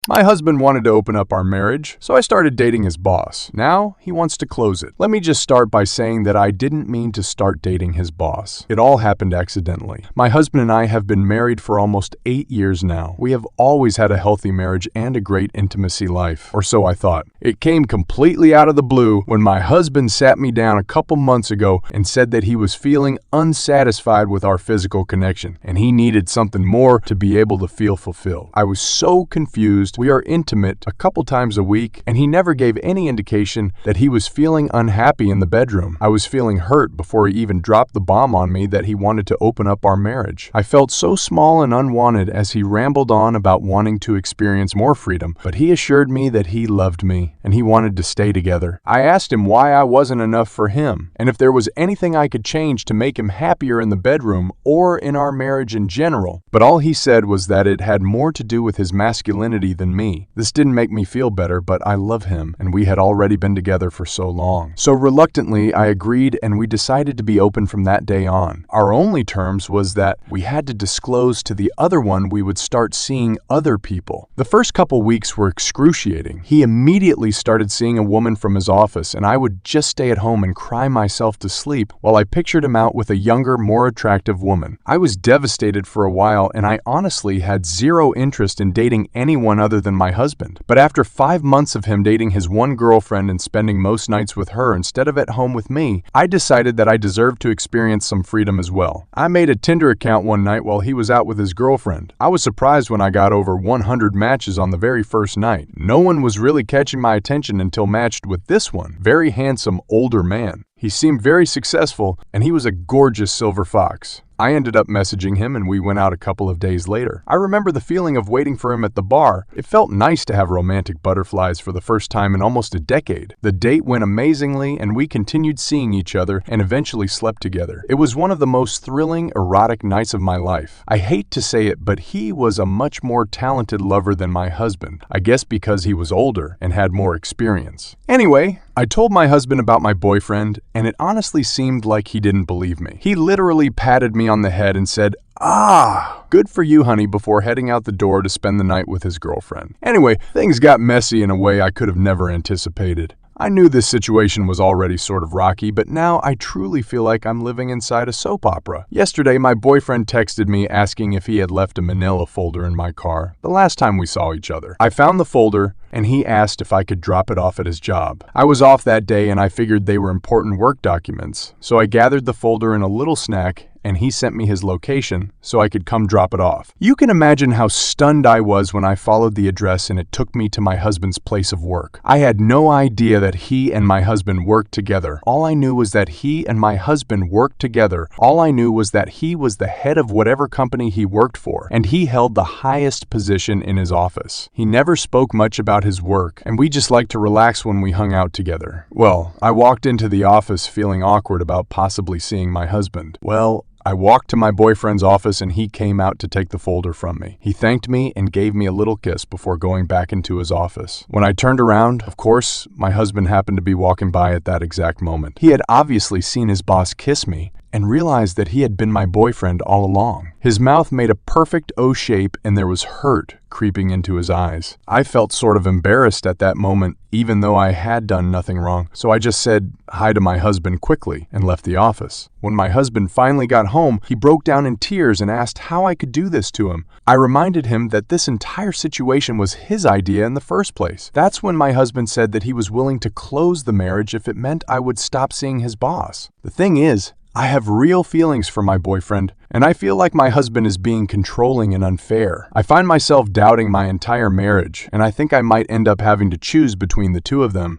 My husband wanted to open up our marriage, so I started dating his boss. Now, he wants to close it. Let me just start by saying that I didn't mean to start dating his boss. It all happened accidentally. My husband and I have been married for almost 8 years now. We have always had a healthy marriage and a great intimacy life, or so I thought. It came completely out of the blue when my husband sat me down a couple months ago and said that he was feeling unsatisfied with our physical connection, and he needed something more to be able to feel fulfilled. I was so confused. We are intimate a couple times a week, and he never gave any indication that he was feeling unhappy in the bedroom. I was feeling hurt before he even dropped the bomb on me that he wanted to open up our marriage. I felt so small and unwanted as he rambled on about wanting to experience more freedom, but he assured me that he loved me and he wanted to stay together. I asked him why I wasn't enough for him, and if there was anything I could change to make him happier in the bedroom or in our marriage in general, but all he said was that it had more to do with his masculinity than me. This didn't make me feel better, but I love him, and we had already been together for so long. So reluctantly, I agreed, and we decided to be open from that day on. Our only terms was that we had to disclose to the other one we would start seeing other people. The first couple weeks were excruciating. He immediately started seeing a woman from his office, and I would just stay at home and cry myself to sleep while I pictured him out with a younger, more attractive woman. I was devastated for a while, and I honestly had zero interest in dating anyone other than my husband. But after 5 months of him dating his one girlfriend and spending most nights with her instead of at home with me, I decided that I deserved to experience some freedom as well. I made a Tinder account one night while he was out with his girlfriend. I was surprised when I got over 100 matches on the very first night. No one was really catching my attention until matched with this one, very handsome older man. He seemed very successful, and he was a gorgeous silver fox. I ended up messaging him and we went out a couple of days later. I remember the feeling of waiting for him at the bar. It felt nice to have romantic butterflies for the first time in almost a decade. The date went amazingly and we continued seeing each other and eventually slept together. It was one of the most thrilling, erotic nights of my life. I hate to say it, but he was a much more talented lover than my husband. I guess because he was older and had more experience. Anyway, I told my husband about my boyfriend, and it honestly seemed like he didn't believe me. He literally patted me on the head and said, "Ah, good for you, honey," before heading out the door to spend the night with his girlfriend. Anyway, things got messy in a way I could have never anticipated. I knew this situation was already sort of rocky, but now I truly feel like I'm living inside a soap opera. Yesterday, my boyfriend texted me asking if he had left a manila folder in my car the last time we saw each other. I found the folder, and he asked if I could drop it off at his job. I was off that day, and I figured they were important work documents, so I gathered the folder in a little snack, and he sent me his location so I could come drop it off. You can imagine how stunned I was when I followed the address and it took me to my husband's place of work. I had no idea that he and my husband worked together. All I knew was that he and my husband worked together. All I knew was that he was the head of whatever company he worked for, and he held the highest position in his office. He never spoke much about his work, and we just liked to relax when we hung out together. Well, I walked into the office feeling awkward about possibly seeing my husband. Well, I walked to my boyfriend's office and he came out to take the folder from me. He thanked me and gave me a little kiss before going back into his office. When I turned around, of course, my husband happened to be walking by at that exact moment. He had obviously seen his boss kiss me and realized that he had been my boyfriend all along. His mouth made a perfect O shape and there was hurt creeping into his eyes. I felt sort of embarrassed at that moment, even though I had done nothing wrong, so I just said hi to my husband quickly and left the office. When my husband finally got home, he broke down in tears and asked how I could do this to him. I reminded him that this entire situation was his idea in the first place. That's when my husband said that he was willing to close the marriage if it meant I would stop seeing his boss. The thing is, I have real feelings for my boyfriend, and I feel like my husband is being controlling and unfair. I find myself doubting my entire marriage, and I think I might end up having to choose between the two of them.